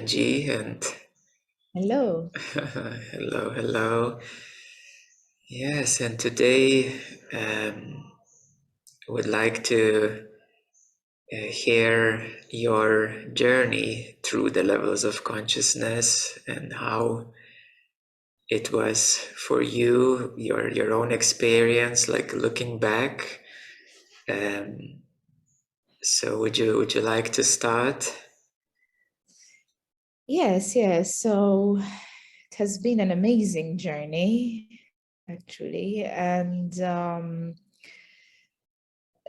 Angie, and Hello. hello. Yes, and today I would like to hear your journey through the levels of consciousness and how it was for you, your own experience, like looking back. Um, so would you like to start? Yes. So it has been an amazing journey, actually. And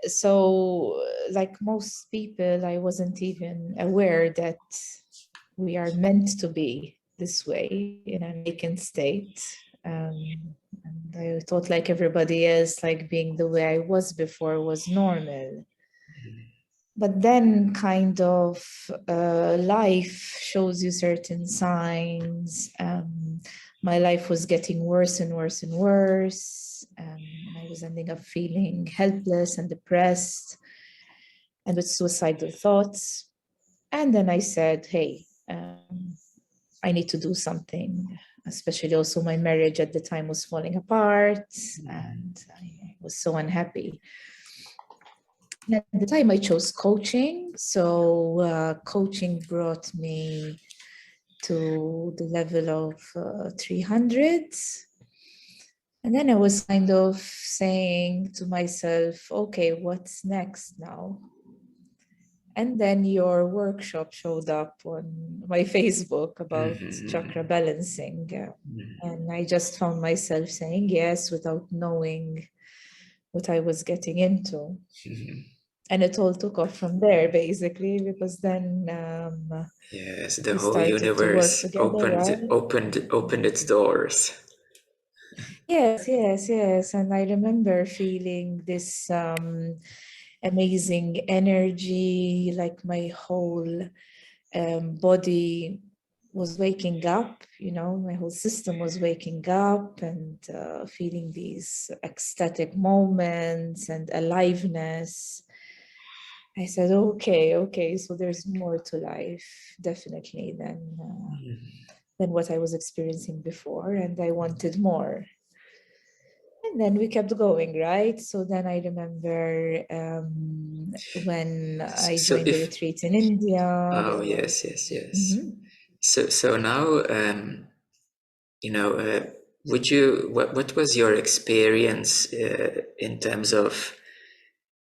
so, like most people, I wasn't even aware that we are meant to be this way in an awakened state. And I thought, like everybody else, like being the way I was before was normal. But then kind of life shows you certain signs. My life was getting worse and worse and worse. I was ending up feeling helpless and depressed and with suicidal thoughts. And then I said, hey, I need to do something, especially also my marriage at the time was falling apart and I was so unhappy. At the time, I chose coaching. So coaching brought me to the level of 300. And then I was kind of saying to myself, okay, what's next now? And then your workshop showed up on my Facebook about chakra balancing. And I just found myself saying yes without knowing what I was getting into. And it all took off from there, basically, because then Yes, the we whole started to work universe together, opened right? opened its doors. Yes. And I remember feeling this amazing energy, like my whole body was waking up, my whole system was waking up and feeling these ecstatic moments and aliveness. I said, okay, so there's more to life, definitely, than what I was experiencing before, and I wanted more. And then we kept going, right? So then I remember when I So joined the if retreat in India. oh There was. yes. Mhm. So now you know would you what was your experience in terms of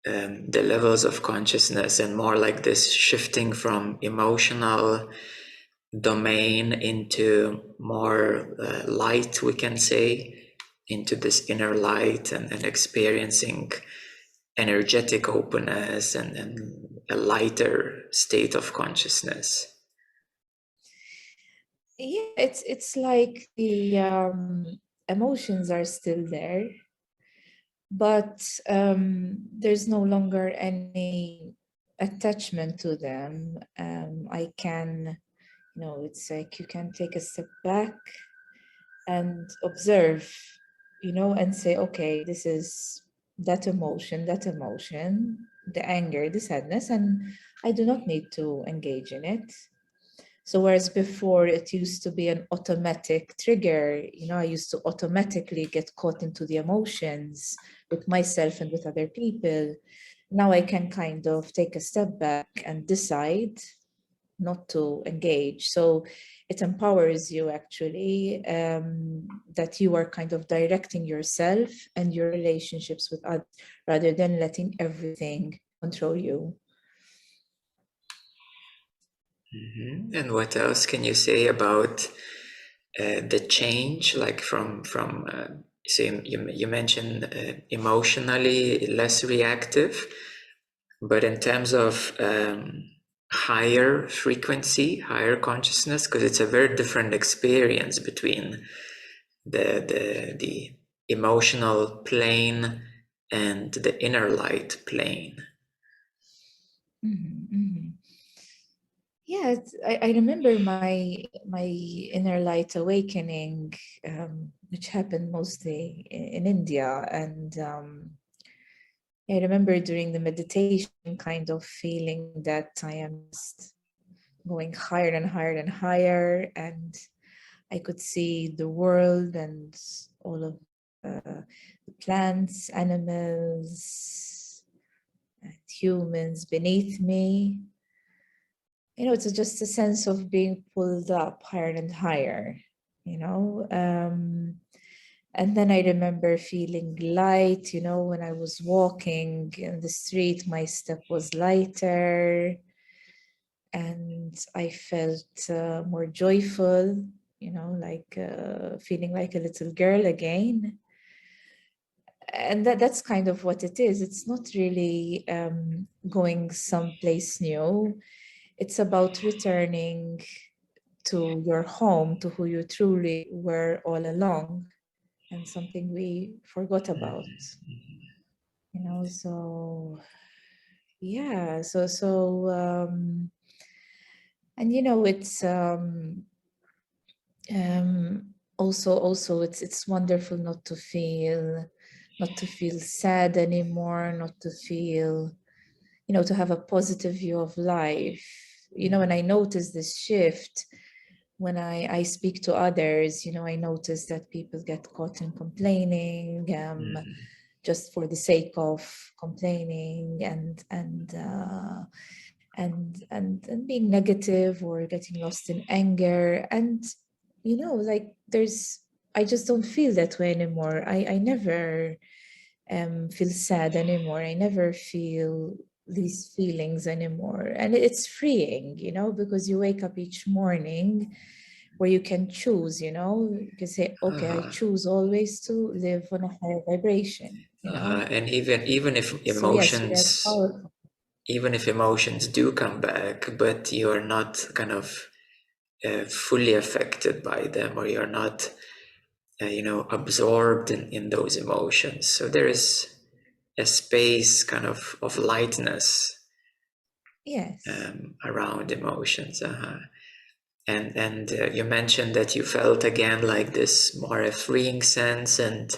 the levels of consciousness and more like this shifting from emotional domain into more light, we can say, into this inner light and experiencing energetic openness and a lighter state of consciousness? Yeah, it's like the emotions are still there, but there's no longer any attachment to them. I can, it's like you can take a step back and observe, and say, okay, this is that emotion, the anger, the sadness, and I do not need to engage in it. So whereas before it used to be an automatic trigger, I used to automatically get caught into the emotions with myself and with other people. Now I can kind of take a step back and decide not to engage. So it empowers you actually, that you are kind of directing yourself and your relationships with others rather than letting everything control you. And what else can you say about the change, like from so you mentioned emotionally less reactive, but in terms of higher frequency, higher consciousness, because it's a very different experience between the emotional plane and the inner light plane. Yeah, I remember my inner light awakening, which happened mostly in India, and I remember during the meditation, kind of feeling that I am just going higher and higher and higher, and I could see the world and all of the plants, animals, and humans beneath me. You know, it's just a sense of being pulled up higher and higher, you know. And then I remember feeling light, you know, when I was walking in the street, my step was lighter and I felt more joyful, you know, like feeling like a little girl again. And that's kind of what it is. It's not really going someplace new. It's about returning to your home, to who you truly were all along, and something we forgot about. You know, so yeah, and you know, it's also it's wonderful not to feel sad anymore, not to feel, you know, to have a positive view of life. You know, and I notice this shift when I speak to others. You know, I notice that people get caught in complaining, just for the sake of complaining and being negative or getting lost in anger. And you know, like I just don't feel that way anymore. I never feel sad anymore. I never feel these feelings anymore. And it's freeing, you know, because you wake up each morning where you can choose, you know, you can say, okay, I choose always to live on a higher vibration, you know. And even if So yes, we are emotions, powerful. even if emotions do come back, but you're not kind of fully affected by them, or you're not, you know, absorbed in those emotions. So there is a space kind of lightness Yes. around emotions. And you mentioned that you felt again like this more a freeing sense and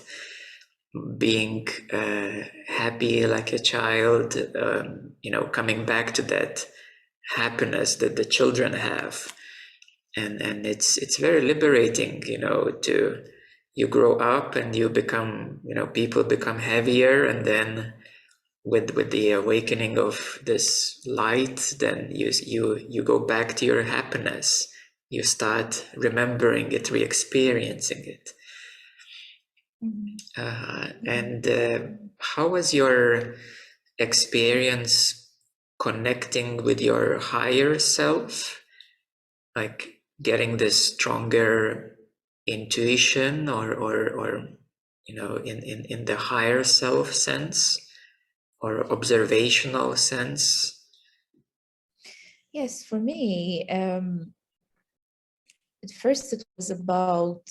being happy like a child, you know, coming back to that happiness that the children have. And it's very liberating, you know, to you grow up and you become, you know, people become heavier, and then with the awakening of this light, then you go back to your happiness. You start remembering it, re-experiencing it. And how was your experience connecting with your higher self, like getting this stronger intuition, or you know, in the higher self sense or observational sense? Yes, for me, at first it was about,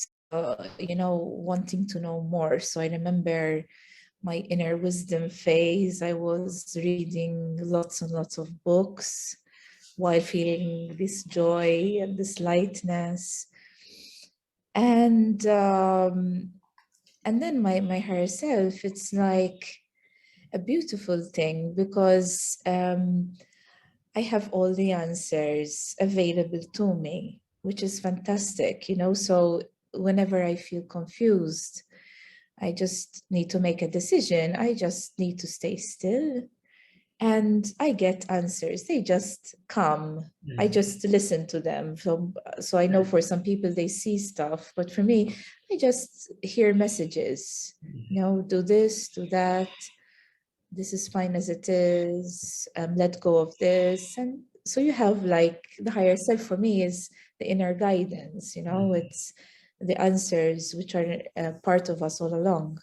you know, wanting to know more. So I remember my inner wisdom phase. I was reading lots and lots of books while feeling this joy and this lightness. And then my higher self, it's like a beautiful thing because I have all the answers available to me, which is fantastic, you know. So whenever I feel confused, I just need to make a decision. I just need to stay still and I get answers. They just come. I just listen to them. So I know for some people they see stuff, but for me, I just hear messages. You know, do this, do that. This is fine as it is. Let go of this. And so you have like the higher self for me is the inner guidance. You know, it's the answers which are part of us all along.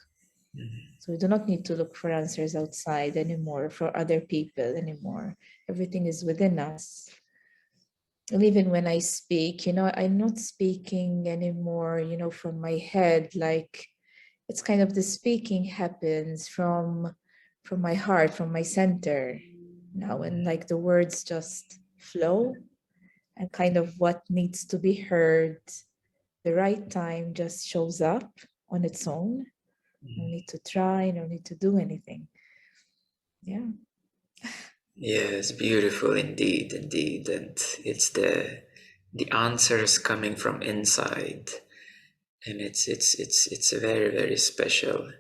So we do not need to look for answers outside anymore, for other people anymore. Everything is within us. And even when I speak, you know, I'm not speaking anymore, you know, from my head. Like it's kind of the speaking happens from my heart, from my center now, and like the words just flow, and kind of what needs to be heard the right time just shows up on its own. No need to try, no need to do anything. Yeah. Yes, beautiful indeed, indeed. And it's the answers coming from inside. And it's a very, very special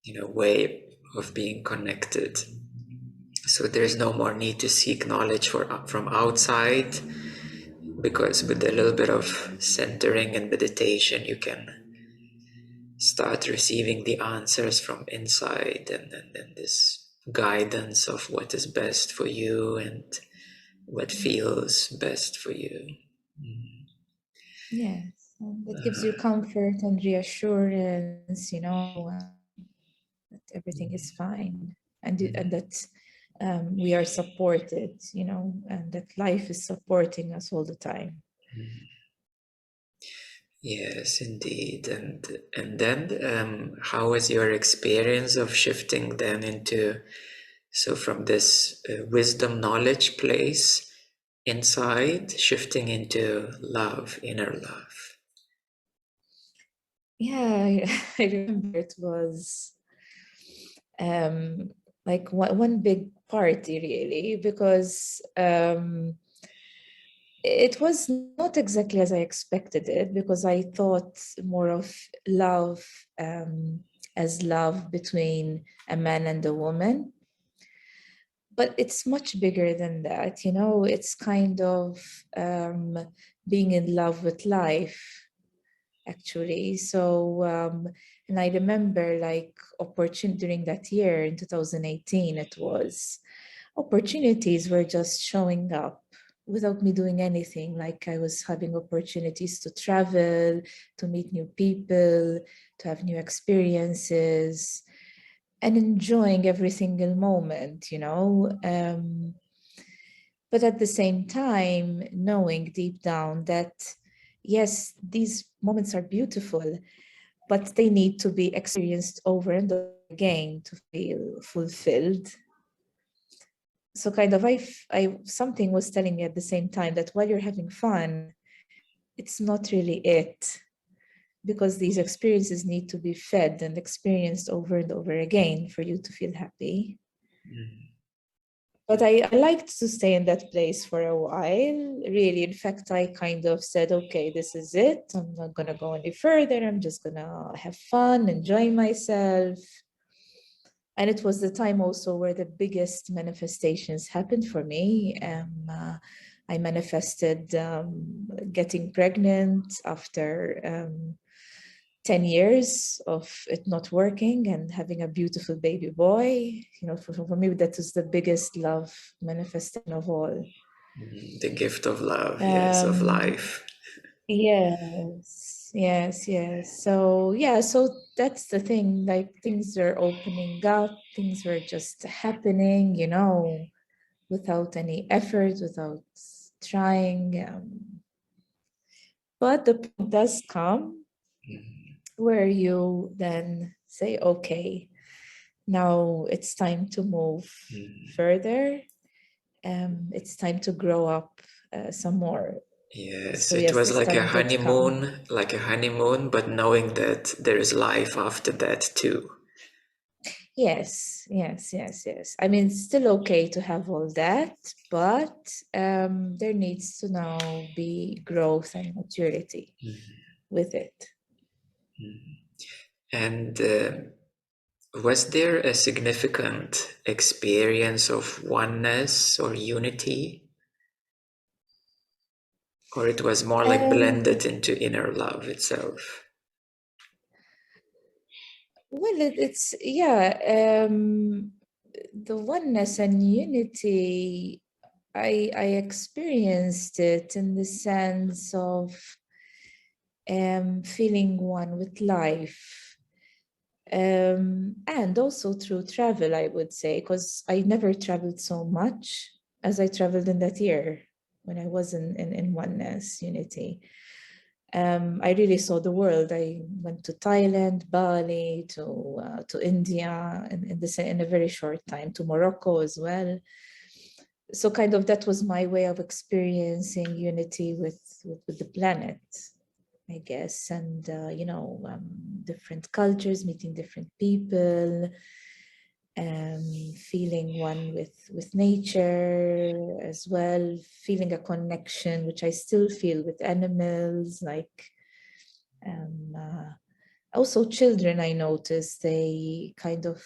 way of being connected. So there's no more need to seek knowledge from outside, because with a little bit of centering and meditation, you can start receiving the answers from inside, and this guidance of what is best for you and what feels best for you. Yes, and it gives you comfort and reassurance, that everything is fine, and that we are supported, and that life is supporting us all the time. Yes, indeed. And then how was your experience of shifting then into, so from this wisdom knowledge place inside, shifting into love, inner love? Yeah, I remember it was like one big party, really, because it was not exactly as I expected it, because I thought more of love as love between a man and a woman. But it's much bigger than that, it's kind of being in love with life, actually. So, and I remember like opportunity during that year in 2018, it was opportunities were just showing up without me doing anything. Like I was having opportunities to travel, to meet new people, to have new experiences, and enjoying every single moment. But at the same time, knowing deep down that, yes, these moments are beautiful, but they need to be experienced over and over again to feel fulfilled. So kind of something was telling me at the same time that while you're having fun, it's not really it, because these experiences need to be fed and experienced over and over again for you to feel happy. But I liked to stay in that place for a while, really. In fact, I kind of said, okay, this is it. I'm not going to go any further. I'm just going to have fun, enjoy myself. And it was the time also where the biggest manifestations happened for me. I manifested getting pregnant after 10 years of it not working and having a beautiful baby boy. For me, that is the biggest love manifestation of all. The gift of love, yes, of Um, life. yes, yes, yes. So, yeah, so that's the thing. Like things are opening up, things were just happening, without any effort, without trying. But the point does come where you then say, okay, now it's time to move further. It's time to grow up some more. Yes, So it yes, was this time did come. like a honeymoon, but knowing that there is life after that too. Yes, yes, yes, yes. I mean, it's still okay to have all that, but there needs to now be growth and maturity with it. And was there a significant experience of oneness or unity? Or it was more like Um, blended into inner love itself? well, it's yeah. The oneness and unity, I experienced it in the sense of feeling one with life. And also through travel, I would say, because I never traveled so much as I traveled in that year when I was in oneness, unity. I really saw the world. I went to Thailand, Bali, to India, in a very short time, to Morocco as well. So kind of that was my way of experiencing unity with the planet, I guess, and different cultures, meeting different people, feeling one with nature as well, feeling a connection, which I still feel with animals, like also children. I notice they kind of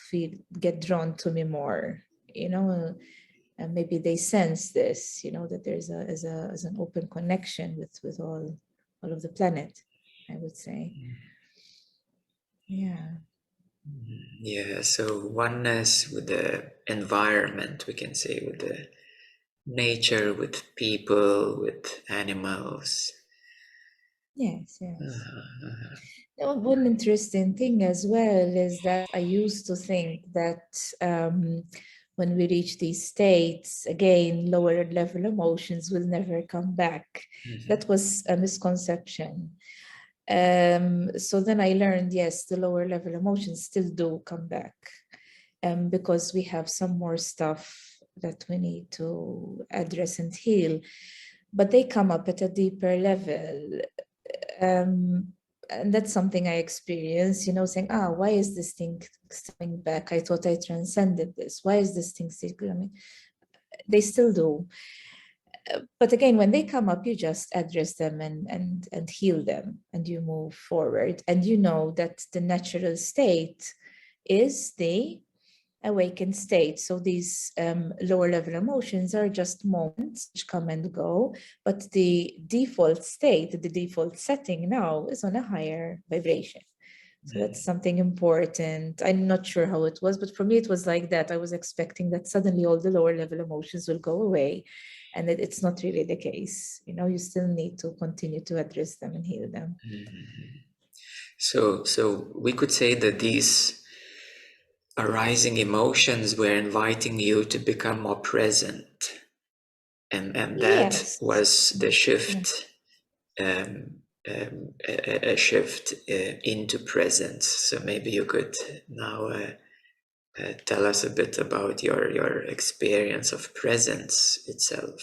get drawn to me more, and maybe they sense this, that there's as an open connection with all of the planet, I would say. Yeah. Yeah, so oneness with the environment, we can say, with the nature, with people, with animals. Yes. One interesting thing as well is that I used to think that when we reach these states, again, lower level emotions will never come back. That was a misconception. So then I learned, yes, the lower level emotions still do come back, because we have some more stuff that we need to address and heal, but they come up at a deeper level. And that's something I experienced, saying, why is this thing coming back? I thought I transcended this. Why is this thing still coming? They still do. But again, when they come up, you just address them and heal them, and you move forward. And you know that the natural state is the awakened state. So these lower level emotions are just moments which come and go, but the default state, the default setting now is on a higher vibration. So that's something important. I'm not sure how it was, but for me, it was like that. I was expecting that suddenly all the lower level emotions will go away, and it's not really the case. You still need to continue to address them and heal them. So we could say that these arising emotions were inviting you to become more present, and that Yes. was the shift, a shift into presence. So maybe you could now tell us a bit about your experience of presence itself.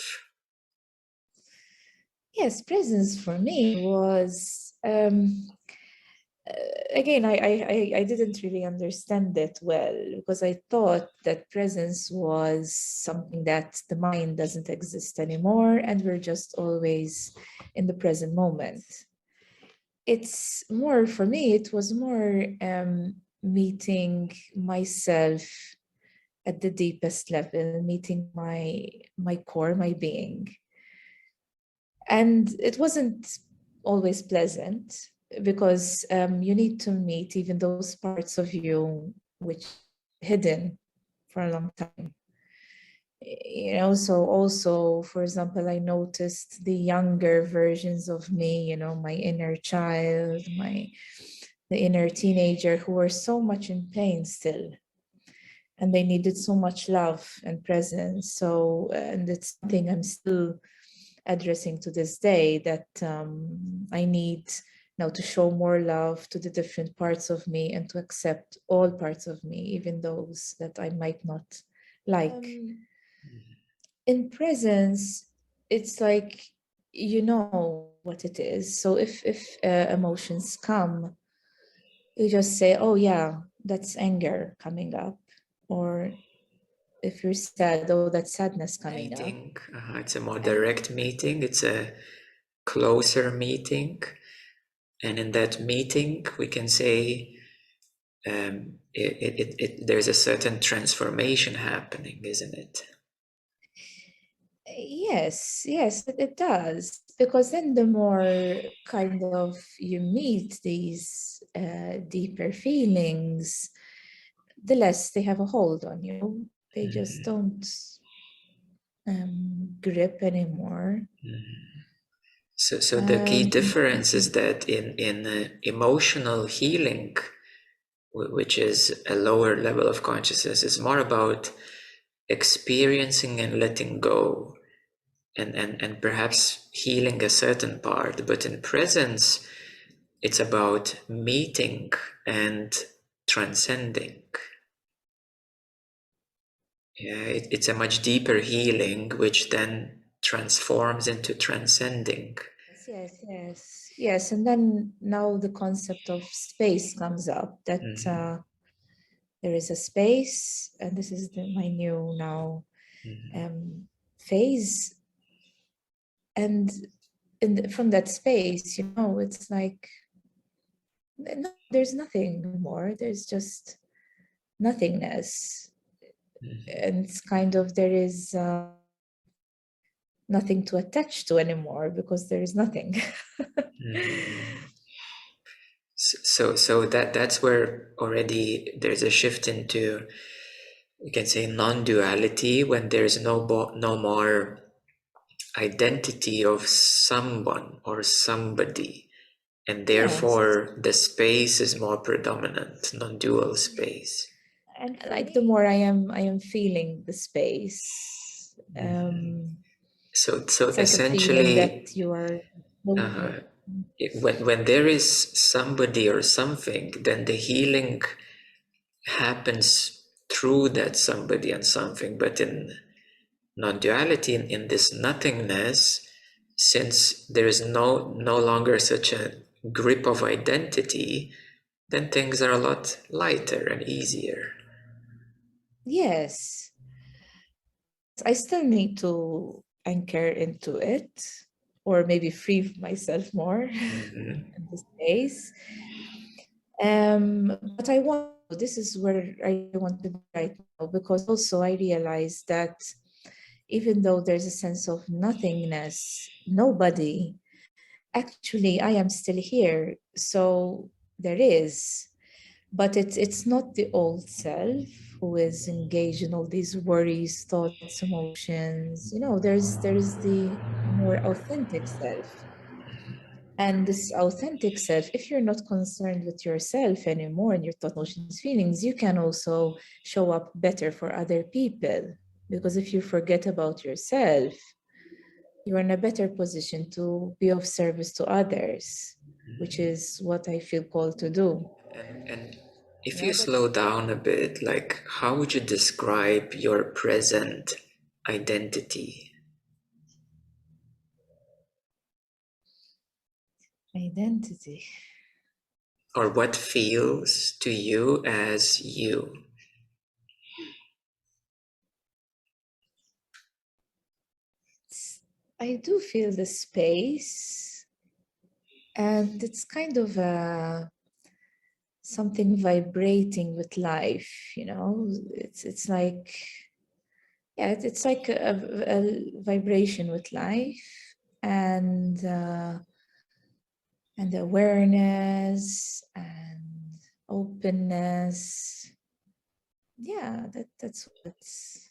Yes, presence for me was again, I didn't really understand that well, because I thought that presence was something that the mind doesn't exist anymore and we're just always in the present moment. It's more, for me, it was more meeting myself at the deepest level, meeting my core, my being. And it wasn't always pleasant, because you need to meet even those parts of you which hidden for a long time. So also, for example, I noticed the younger versions of me, my inner child, the inner teenager, who were so much in pain still, and they needed so much love and presence. So, and it's something I'm still addressing to this day, that I need now to show more love to the different parts of me and to accept all parts of me, even those that I might not like. In presence, it's like you know what it is. So if emotions come, you just say, oh yeah, that's anger coming up. Or if you're sad, oh, that's sadness coming up. Meeting. It's a more direct meeting. It's a closer meeting, and in that meeting, we can say there's a certain transformation happening, isn't it? Yes, it does. Because then the more kind of you meet these deeper feelings, the less they have a hold on you. They just don't grip anymore. So the key difference is that in emotional healing, which is a lower level of consciousness, is more about experiencing and letting go, and perhaps healing a certain part. But in presence, it's about meeting and transcending. Yeah, it's a much deeper healing, which then transforms into transcending. Yes. And then now the concept of space comes up, that there is a space, and this is my new now phase. And from that space, it's like no, there's nothing more. There's just nothingness. And it's kind of, there is nothing to attach to anymore because there is nothing. So that's where already there's a shift into, you can say, non-duality, when there's no more identity of someone or somebody, and Yes. therefore the space is more predominant, non-dual space. And like the more I am feeling the space, So it's like a feeling essentially, that you are when there is somebody or something, then the healing happens through that somebody and something. But in non-duality, in this nothingness, since there is no longer such a grip of identity, then things are a lot lighter and easier. yes. I still need to anchor into it, or maybe free myself more in this space. But this is where I want to be right now, because also I realize that even though there's a sense of nothingness, nobody, actually I am still here. So there is, but it's not the old self who is engaged in all these worries, thoughts, emotions. There's the more authentic self. And this authentic self, if you're not concerned with yourself anymore and your thought, emotions, feelings, you can also show up better for other people. Because if you forget about yourself, you're in a better position to be of service to others, which is what I feel called to do. And if you slow down a bit, like, how would you describe your present identity? Identity. Or what feels to you as you? I do feel the space, and it's kind of something vibrating with life. It's like, yeah, it's like a vibration with life, and awareness and openness. Yeah, that's what's,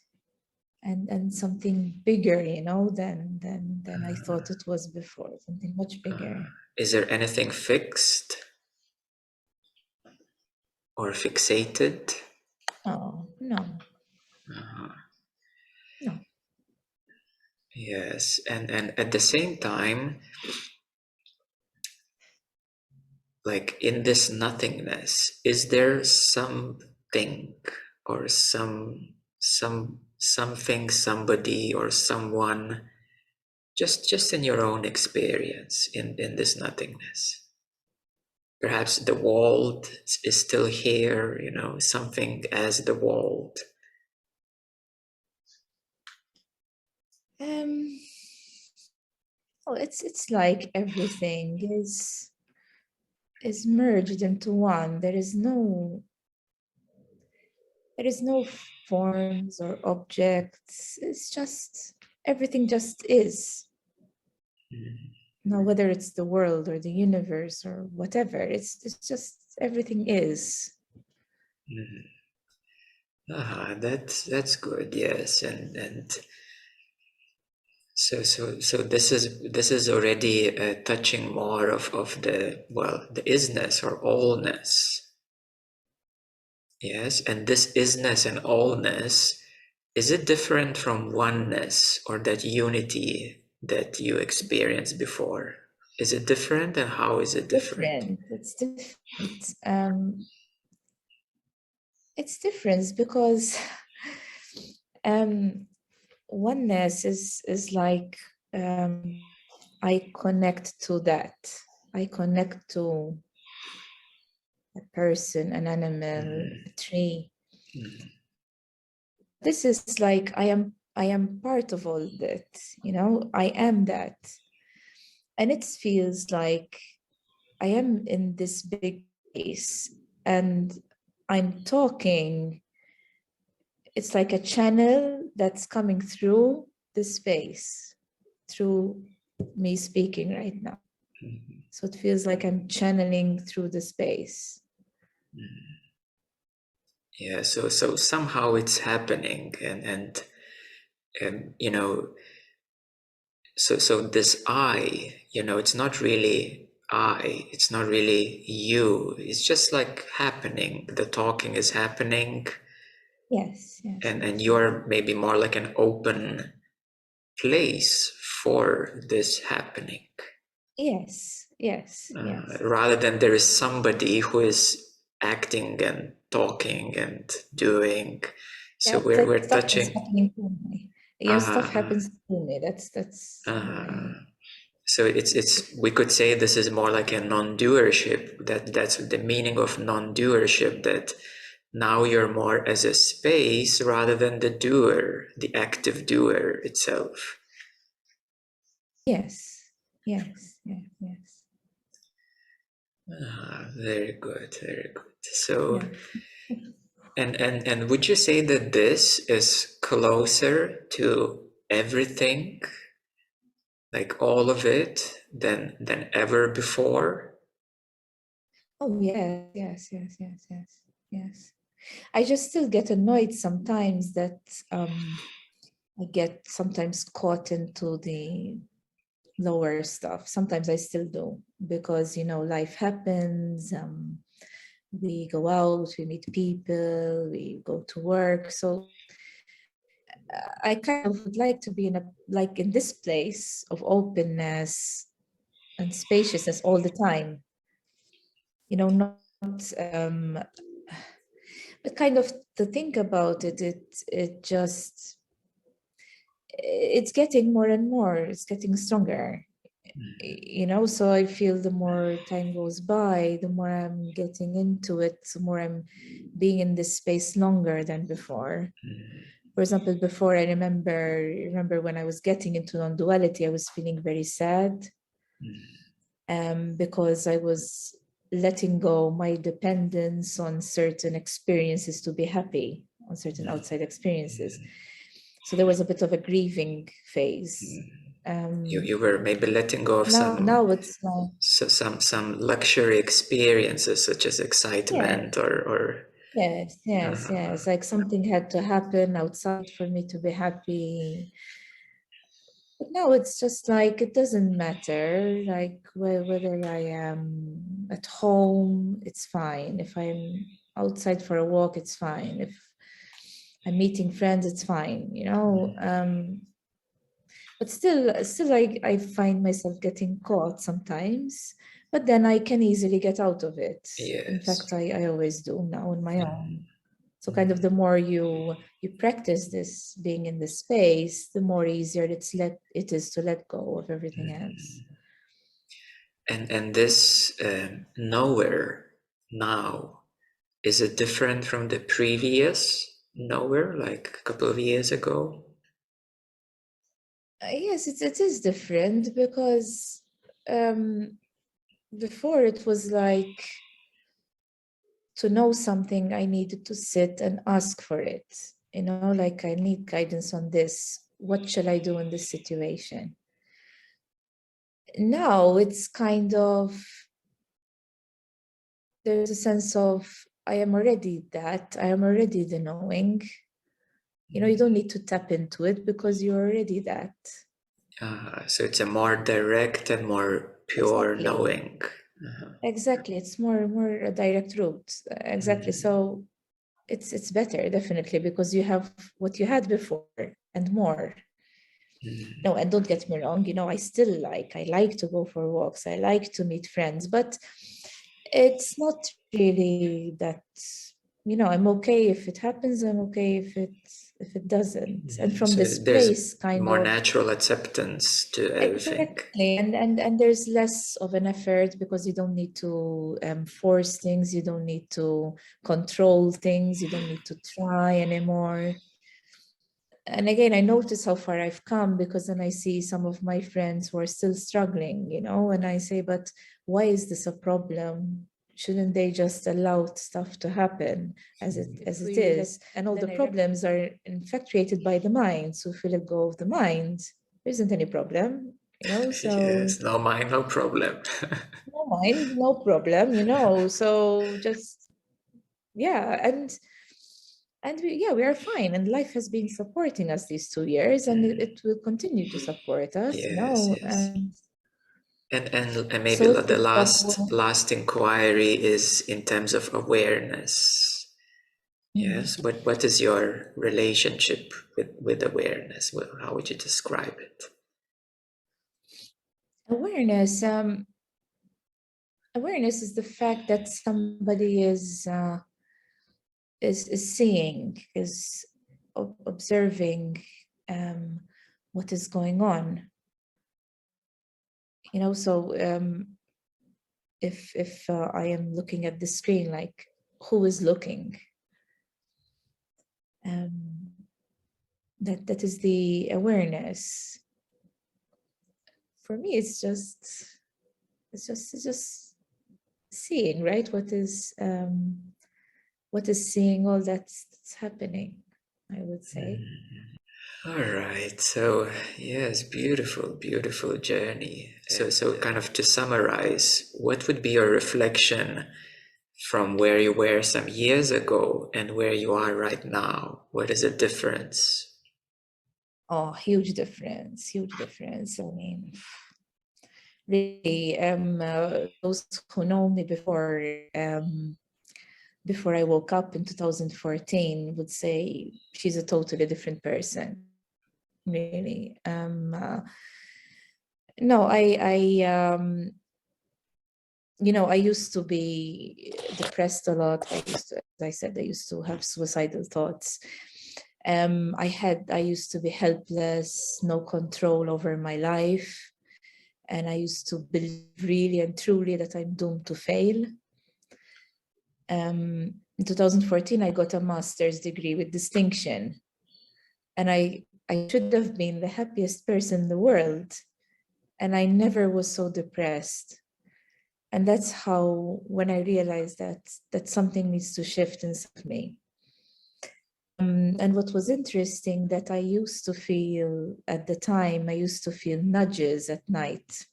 and something bigger, than I thought it was before. Something much bigger. Is there anything fixed or fixated? Oh no, no. Yes, and at the same time, like in this nothingness, is there something or something, somebody or someone, just in your own experience, in this nothingness? Perhaps the world is still here, something as the world. Um, oh, it's like everything is merged into one. There is no forms or objects. It's just everything just is. Now, whether it's the world or the universe or whatever, it's just everything is. That's good. Yes, and so this is already touching more of the isness or allness. Yes, and this isness and allness, is it different from oneness or that unity that you experienced before? Is it different, and how is it different? Different. It's different. It's different because oneness is like, I connect to that. I connect to a person, an animal, a tree. This is like I am part of all that, you know, I am that. And it feels like I am in this big place and I'm talking. It's like a channel that's coming through the space, through me speaking right now. So it feels like I'm channeling through the space. Yeah, so somehow it's happening, and you know, so this I, you know, it's not really I, it's not really you. It's just like happening. The talking is happening, Yes, yes. and you're maybe more like an open place for this happening. Yes, yes, yes. Rather than there is somebody who is acting and talking and doing. So Yeah, it's like we're stuff that's touching. happening to me. Yeah, stuff happens to me. That's the way. So it's we could say this is more like a non-doership. That's the meaning of non-doership. That now you're more as a space rather than the doer, the active doer itself. Yes, yes, yes, yes. Very good, very good. So, Yeah. and would you say that this is closer to everything, like all of it, than ever before? Oh yes, yes, yes, yes, yes, yes. I just still get annoyed sometimes that I get sometimes caught into the lower stuff. Sometimes I still do because you know life happens. We go out, we meet people, we go to work. So I kind of would like to be in a like in this place of openness and spaciousness all the time. You know, not but kind of to think about it, it just it's getting more and more. It's getting stronger. You know, so I feel the more time goes by, the more I'm getting into it, the more I'm being in this space longer than before. For example, before I remember when I was getting into non-duality, I was feeling very sad because I was letting go my dependence on certain experiences to be happy, on certain outside experiences. So there was a bit of a grieving phase. You were maybe letting go of Now it's like, some luxury experiences such as yeah, excitement or yes. Like something had to happen outside for me to be happy. But now it's just like it doesn't matter. Like whether I am at home, it's fine. If I'm outside for a walk, it's fine. If I'm meeting friends, it's fine. You know. But still, I find myself getting caught sometimes. But then I can easily get out of it. In yes. fact, I always do now on my own. So kind of the more you practice this being in the space, the more easier it is to let go of everything else. And this nowhere now, is it different from the previous nowhere, like a couple of years ago? Yes, it is different because before it was like to know something, I needed to sit and ask for it. You know, like I need guidance on this. What shall I do in this situation? Now it's kind of, there's a sense of, I am already that, I am already the knowing. You know, you don't need to tap into it because you're already that. So it's a more direct and more pure Exactly. knowing. Exactly. It's more a direct route. Exactly. So it's better, definitely, because you have what you had before and more. No, and don't get me wrong, you know, I like to go for walks, I like to meet friends, but it's not really that, you know, I'm okay if it happens, I'm okay if it if it doesn't. And from So this there's place, kind more of natural acceptance to everything. exactly, and there's less of an effort because you don't need to force things, you don't need to control things, you don't need to try anymore. And again, I notice how far I've come because then I see some of my friends who are still struggling, you know, and I say, but why is this a problem? Shouldn't they just allow stuff to happen as it is? And all the problems are in fact created by the mind. So if we let go of the mind, there isn't any problem, you know. So Yes, no mind, no problem. no mind, no problem, you know. So just yeah, and we are fine, and life has been supporting us these 2 years, and it will continue to support us, you Yes, know. yes. And maybe So it's the about last inquiry is in terms of awareness. Yes, what is your relationship with awareness? Well, how would you describe it? awareness. Awareness is the fact that somebody is seeing, is observing what is going on. You know, so if I am looking at the screen, like who is looking? That is the awareness. For me, it's just seeing, right? What is seeing all that's happening, I would say. All right. So yes, beautiful, beautiful journey. So kind of to summarize, what would be your reflection from where you were some years ago and where you are right now? What is the difference? Oh, huge difference, huge difference. I mean, really, those who know me before I woke up in 2014 would say she's a totally different person. Really. No, you know, I used to be depressed a lot. As I said, I used to have suicidal thoughts. I used to be helpless, no control over my life. And I used to believe really and truly that I'm doomed to fail. In 2014, I got a master's degree with distinction. And I should have been the happiest person in the world. And I never was so depressed. And that's how, when I realized that something needs to shift inside of me. And what was interesting, that I used to feel at the time, I used to feel nudges at night,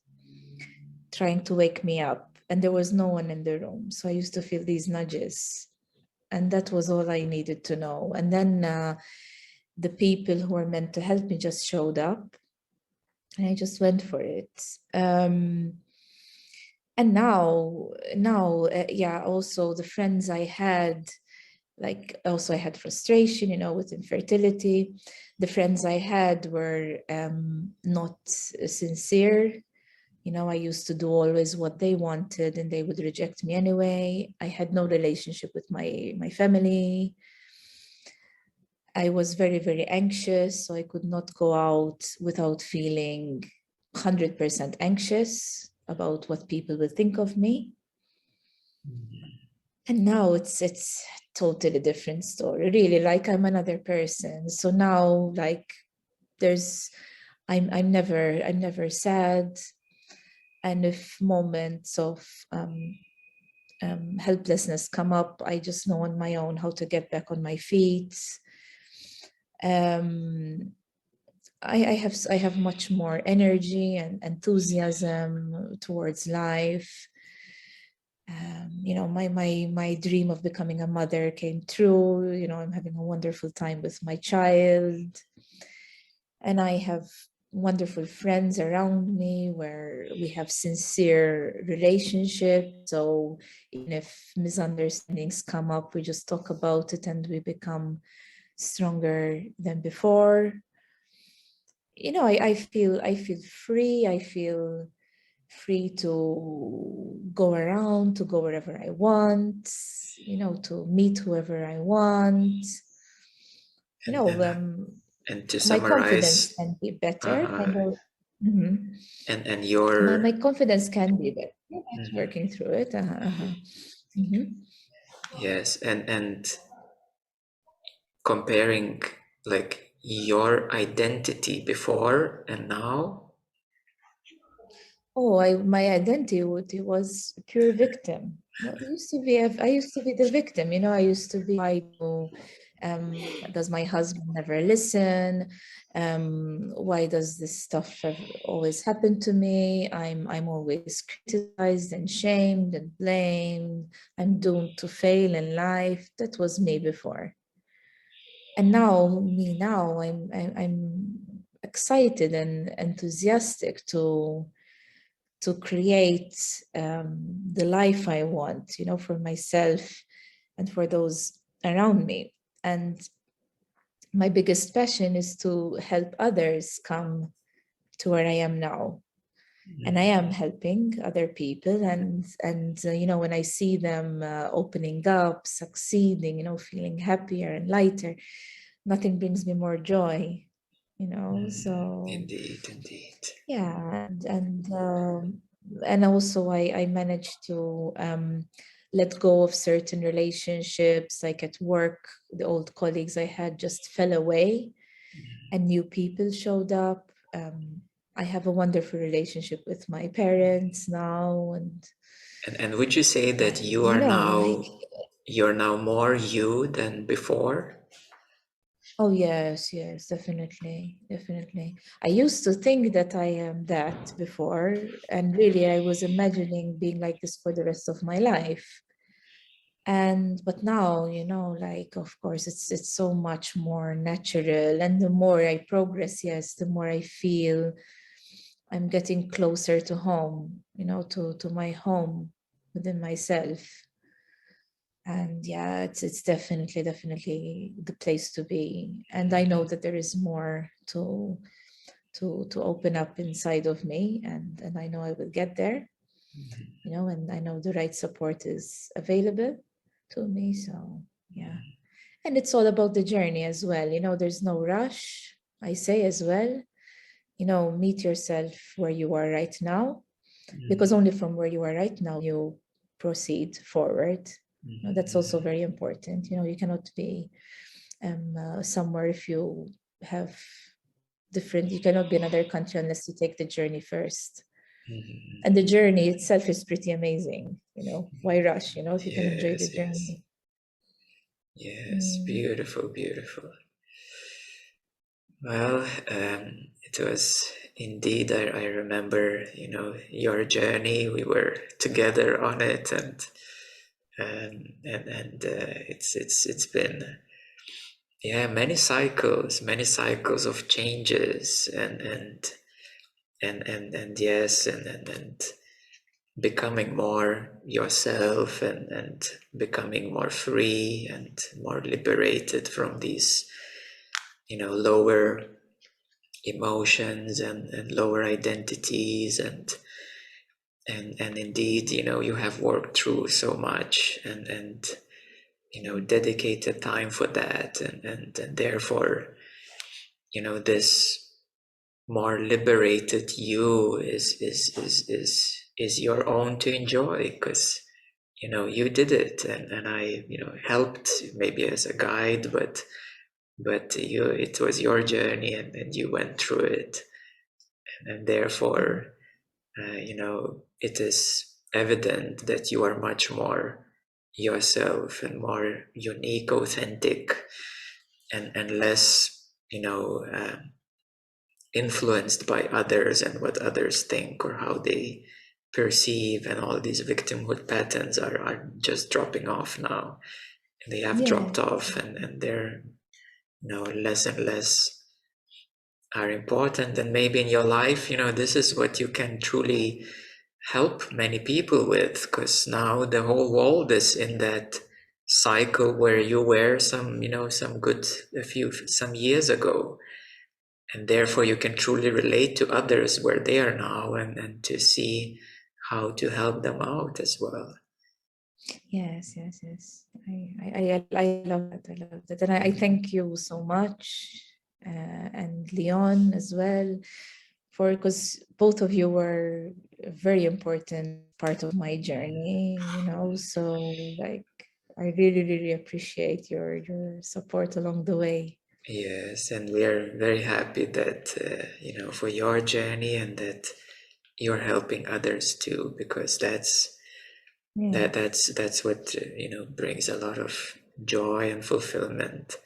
trying to wake me up. And there was no one in the room. So I used to feel these nudges. And that was all I needed to know. And then the people who were meant to help me just showed up. And I just went for it. And now, yeah, also the friends I had, like also I had frustration, you know, with infertility. The friends I had were not sincere. You know, I used to do always what they wanted and they would reject me anyway. I had no relationship with my family. I was very, very anxious, so I could not go out without feeling 100% anxious about what people will think of me. And now it's totally different story, really, like I'm another person. So now, like, I'm never sad. And if moments of helplessness come up, I just know on my own how to get back on my feet. I have much more energy and enthusiasm towards life. You know, my dream of becoming a mother came true. You know, I'm having a wonderful time with my child, and I have wonderful friends around me where we have sincere relationships. So even if misunderstandings come up, we just talk about it and we become stronger than before. You know, I feel free. I feel free to go around, to go wherever I want, you know, to meet whoever I want. you and know, and to my confidence summarize, can be better. uh-huh, And mhm. and My your confidence can be better. Yeah, it's mhm, working through it. yes, and comparing like your identity before and now. Oh, my identity was pure victim. Well, I used to be I used to be the victim, you know. I used to be I to does my husband never listen? Why does this stuff always happen to me? I'm always criticized and shamed and blamed. I'm doomed to fail in life. That was me before. And now I'm excited and enthusiastic to create the life I want, you know, for myself and for those around me. And my biggest passion is to help others come to where I am now. And I am helping other people, and you know, when I see them opening up, succeeding, you know, feeling happier and lighter, nothing brings me more joy, you know. So Indeed, indeed. yeah, and also I managed to let go of certain relationships, like at work, the old colleagues I had just fell away, and new people showed up. I have a wonderful relationship with my parents now, And would you say that and you know, like, you're now more you than before? oh yes, yes, definitely, definitely. I used to think that I am that before, and really I was imagining being like this for the rest of my life. And but now, you know, like, of course it's so much more natural, and the more I progress, yes, the more I feel I'm getting closer to home, you know, to my home within myself. And yeah, it's definitely the place to be. And I know that there is more to open up inside of me, and I know I will get there, you know, and I know the right support is available to me. So yeah. And it's all about the journey as well. You know, there's no rush, I say as well. You know, meet yourself where you are right now, because only from where you are right now you proceed forward. You know, that's also very important. You know, you cannot be somewhere if you have different, you cannot be in another country unless you take the journey first. And the journey itself is pretty amazing. You know, why rush, you know, if you can enjoy the Yes, yes, journey. yes. Mm. Beautiful, beautiful. Well, it was indeed. I remember, you know, your journey. We were together on it, and it's been, yeah, many cycles of changes, and yes, and becoming more yourself, and becoming more free and more liberated from these, you know, lower emotions and lower identities, and indeed, you know, you have worked through so much, and you know, dedicated time for that, and therefore, you know, this more liberated you is your own to enjoy, because you know you did it, and I, you know, helped maybe as a guide, but you, it was your journey, and you went through it, and therefore, you know, it is evident that you are much more yourself and more unique, authentic, and less, you know, influenced by others and what others think or how they perceive, and all these victimhood patterns are just dropping off now. They have dropped Yeah. off, and they're, you know, less and less are important. And maybe in your life, you know, this is what you can truly help many people with, because now the whole world is in that cycle where you were some, you know, some good, a few, some years ago, and therefore you can truly relate to others where they are now, and to see how to help them out as well. Yes, yes, yes. I love that. I love that. And I thank you so much, and Lyonne as well, for, because both of you were a very important part of my journey, you know. So like I really, really appreciate your support along the way. Yes, and we are very happy that for your journey, and that you're helping others too, because Yeah. that's what brings a lot of joy and fulfillment,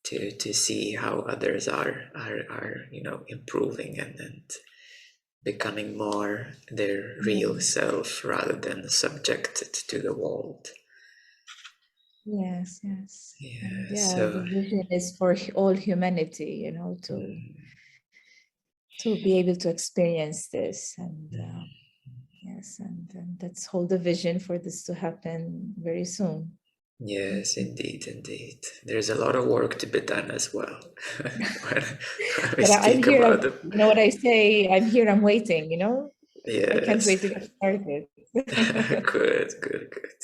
to see how others are improving, and becoming more their real Yeah. self, rather than subjected to the world. Yes, yes. And Yeah, yeah, the so vision is for all humanity, you know, to be able to experience this. And yes, and let's hold the vision for this to happen very soon. yes, indeed, indeed. There's a lot of work to be done as well. when, when we But I'm speak here, about the you know what I say? I'm here, I'm waiting, you know? I can't yes. wait to get started. Good, good, good.